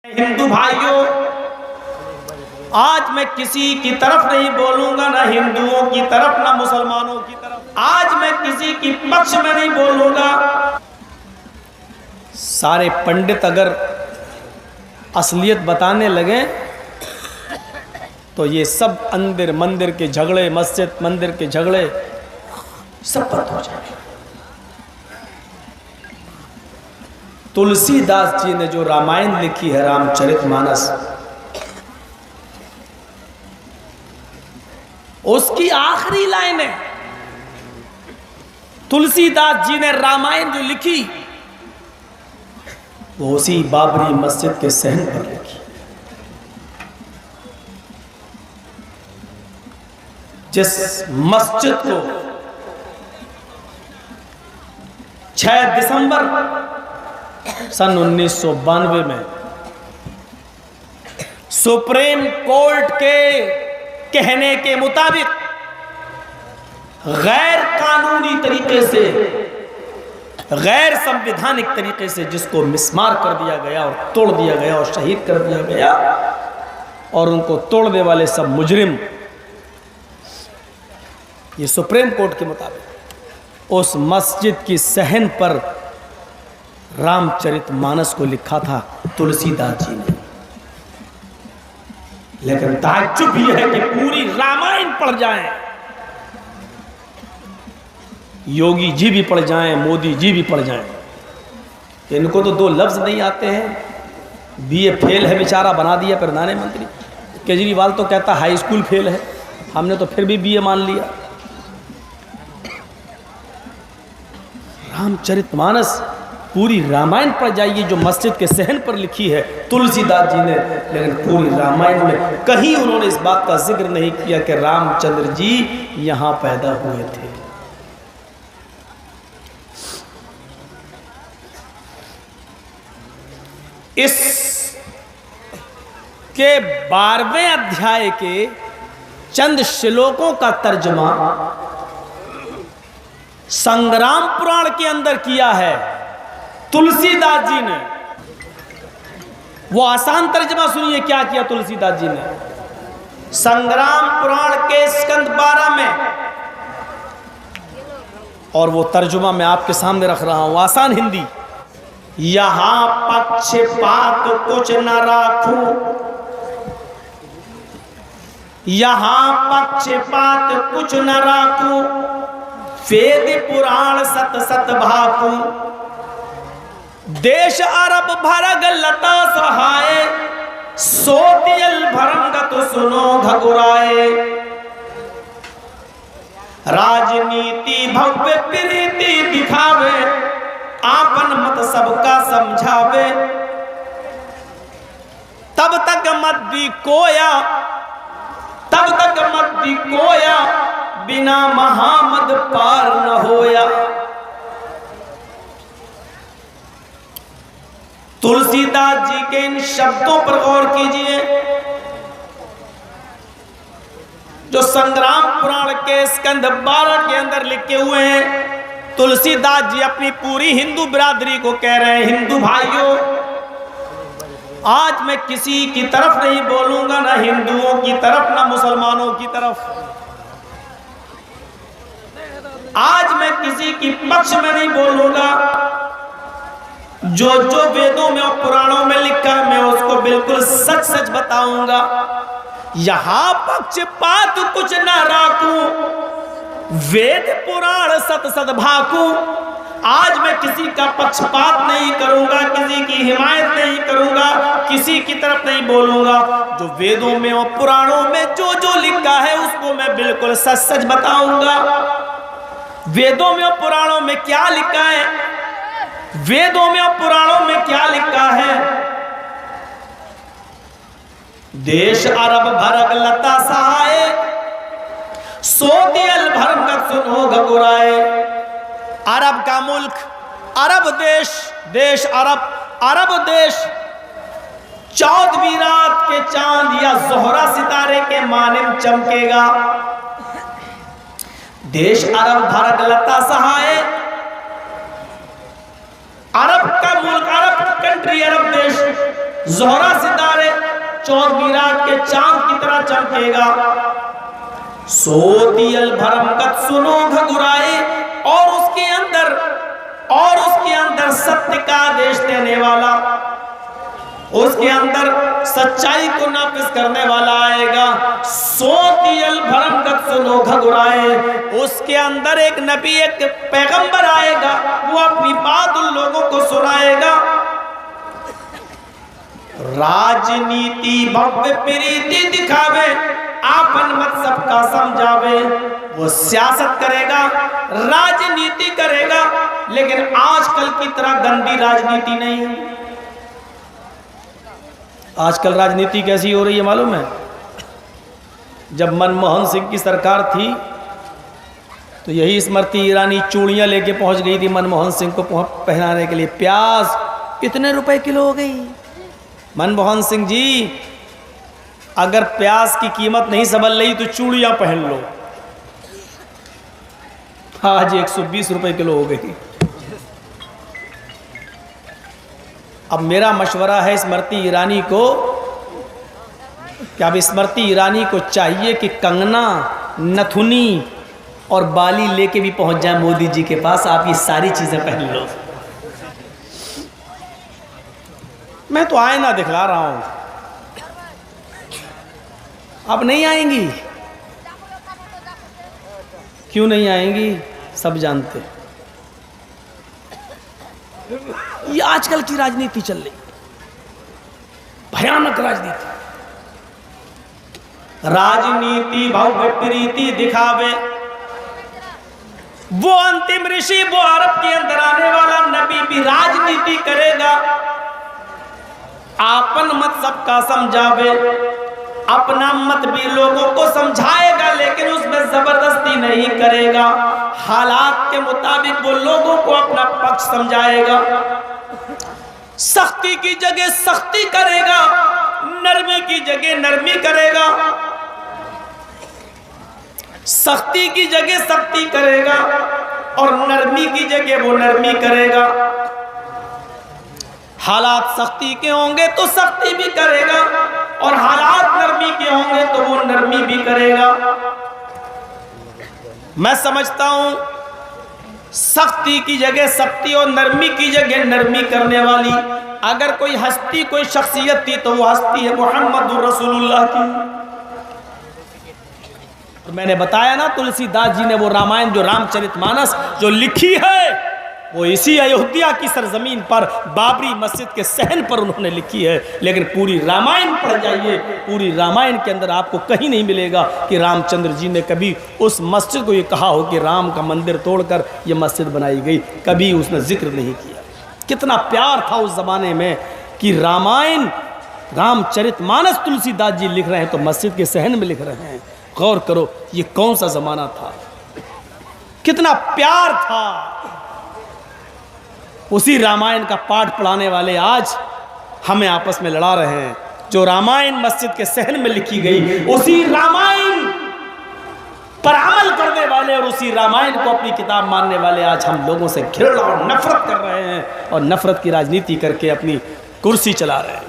हिंदू भाइयों, आज मैं किसी की तरफ नहीं बोलूंगा, ना हिंदुओं की तरफ ना मुसलमानों की तरफ। आज मैं किसी की पक्ष में नहीं बोलूंगा। सारे पंडित अगर असलियत बताने लगे तो ये सब अंदर मंदिर के झगड़े, मस्जिद मंदिर के झगड़े सब बंद हो जाएंगे। तुलसीदास जी ने जो रामायण लिखी है, रामचरितमानस, उसकी आखिरी लाइनें तुलसीदास जी ने रामायण जो लिखी वो उसी बाबरी मस्जिद के सहन पर लिखी। जिस मस्जिद को 6 दिसंबर सन 1992 में सुप्रीम कोर्ट के कहने के मुताबिक गैर कानूनी तरीके से, गैर संवैधानिक तरीके से जिसको मिसमार कर दिया गया और तोड़ दिया गया और शहीद कर दिया गया, और उनको तोड़ने वाले सब मुजरिम, ये सुप्रीम कोर्ट के मुताबिक उस मस्जिद की सहन पर रामचरितमानस को लिखा था तुलसीदास जी ने। लेकिन ताज्जुब यह है कि पूरी रामायण पढ़ जाएं, योगी जी भी पढ़ जाएं, मोदी जी भी पढ़ जाएं, इनको तो 2 लफ्ज नहीं आते हैं। बीए फेल है बेचारा, बना दिया प्रधानमंत्री। केजरीवाल तो कहता हाई स्कूल फेल है, हमने तो फिर भी बीए मान लिया। रामचरितमानस पूरी रामायण पर जाइए जो मस्जिद के सहन पर लिखी है तुलसीदास जी ने, लेकिन पूरी रामायण में कहीं उन्होंने इस बात का जिक्र नहीं किया कि रामचंद्र जी यहां पैदा हुए थे। इस के 12वें अध्याय के चंद श्लोकों का तर्जुमा संग्राम पुराण के अंदर किया है तुलसीदास जी ने। वो आसान तर्जुमा सुनिए क्या किया तुलसीदास जी ने। संग्राम पुराण के स्कंद 12 में, और वो तर्जुमा मैं आपके सामने रख रहा हूं, आसान हिंदी। यहां पक्षपात कुछ न राखूं, यहां पक्षपात कुछ न राखूं, वेद पुराण सत सत भाकूं, देश अरब भरग लता सहाय, सोतियल भरंगत सुनो घगुराए, राजनीति भव्य प्रीति दिखावे, आपन मत सबका समझावे, तब तक मत दी कोया, तब तक मत दी कोया, बिना महामद पार न होया। तुलसीदास जी के इन शब्दों पर गौर कीजिए जो संग्राम पुराण के स्कंद 12 के अंदर लिखे हुए हैं। तुलसीदास जी अपनी पूरी हिंदू बिरादरी को कह रहे हैं, हिंदू भाइयों, आज मैं किसी की तरफ नहीं बोलूंगा, ना हिंदुओं की तरफ ना मुसलमानों की तरफ। आज मैं किसी की पक्ष में नहीं बोलूंगा। जो जो वेदों में और पुराणों में लिखा है मैं उसको बिल्कुल सच सच बताऊंगा। यहां पक्षपात कुछ ना राखूं, वेद पुराण सत सत भाकूं। आज मैं किसी का पक्षपात नहीं करूंगा, किसी की हिमायत नहीं करूंगा, किसी की तरफ नहीं बोलूंगा। जो वेदों में और पुराणों में जो जो लिखा है उसको मैं बिल्कुल सच सच बताऊंगा। वेदों में और पुराणों में क्या लिखा है, वेदों में और पुराणों में क्या लिखा है। देश अरब भरग लता सहाय, सोतियल भरंगत सुनो घगुराए। अरब का मुल्क, अरब देश, देश अरब, अरब देश 14वीं रात के चांद या जोहरा सितारे के मानिंद चमकेगा। देश अरब भरग लता सहाय, अरब का मुल्क, अरब कंट्री, अरब देश ज़ोहरा सितारे चौमीरात के चांद की तरह चमकेगा। सोती अल भरमगत सुनो घुराए, और उसके अंदर सत्य का आदेश देने वाला, उसके अंदर सच्चाई को नाफिज करने वाला आएगा। सोती अल भरमगत सुनो घुराए, उसके अंदर एक नबी, एक पैगंबर आएगा, वो अपनी बात उन लोगों को सुनाएगा। राजनीति भव्य प्रीति दिखावे, आपन मत सबका समझावे। वो सियासत करेगा, राजनीति करेगा, लेकिन आजकल की तरह गंदी राजनीति नहीं है। आजकल राजनीति कैसी हो रही है मालूम है? जब मनमोहन सिंह की सरकार थी तो यही स्मृति ईरानी चूड़ियां लेके पहुंच गई थी मनमोहन सिंह को पहनाने के लिए। प्याज कितने रुपए किलो हो गई? मनमोहन सिंह जी, अगर प्याज की कीमत नहीं संभल रही तो चूड़ियां पहन लो। आज 120 रुपए किलो हो गई। अब मेरा मशवरा है स्मृति ईरानी को कि अब स्मृति ईरानी को चाहिए कि कंगना, नथुनी और बाली लेके भी पहुंच जाए मोदी जी के पास। आप ये सारी चीजें पहन लो। मैं तो आईना दिखला रहा हूं, अब नहीं आएंगी। क्यों नहीं आएंगी? सब जानते। ये आजकल की राजनीति चल रही, भयानक राजनीति। राजनीति भव्य प्रीति दिखावे, वो अंतिम ऋषि, वो अरब के अंदर आने वाला नबी भी राजनीति करेगा। आपन मत सबका समझावे, अपना मत भी लोगों को समझाएगा, लेकिन उसमें जबरदस्ती नहीं करेगा। हालात के मुताबिक वो लोगों को अपना पक्ष समझाएगा। सख्ती की जगह सख्ती करेगा, नरमी की जगह नरमी करेगा। सख्ती की जगह सख्ती करेगा और नरमी की जगह वो नरमी करेगा। हालात सख्ती के होंगे तो सख्ती भी करेगा, और हालात नरमी के होंगे तो वो नरमी भी करेगा। मैं समझता हूं सख्ती की जगह सख्ती और नरमी की जगह नरमी करने वाली अगर कोई हस्ती, कोई शख्सियत थी तो वो हस्ती है मोहम्मद रसूलुल्लाह की। और मैंने बताया ना, तुलसीदास जी ने वो रामायण, जो रामचरितमानस जो लिखी है, वो इसी अयोध्या की सरजमीन पर बाबरी मस्जिद के सहन पर उन्होंने लिखी है। लेकिन पूरी रामायण पढ़ जाइए, पूरी रामायण के अंदर आपको कहीं नहीं मिलेगा कि रामचंद्र जी ने कभी उस मस्जिद को ये कहा हो कि राम का मंदिर तोड़कर ये मस्जिद बनाई गई। कभी उसने जिक्र नहीं किया। कितना प्यार था उस जमाने में कि रामायण, रामचरितमानस तुलसीदास जी लिख रहे हैं तो मस्जिद के सहन में लिख रहे हैं। गौर करो, ये कौन सा जमाना था, कितना प्यार था। उसी रामायण का पाठ पढ़ाने वाले आज हमें आपस में लड़ा रहे हैं। जो रामायण मस्जिद के सहन में लिखी गई, उसी रामायण पर अमल करने वाले और उसी रामायण को अपनी किताब मानने वाले आज हम लोगों से घृणा और नफरत कर रहे हैं और नफरत की राजनीति करके अपनी कुर्सी चला रहे हैं।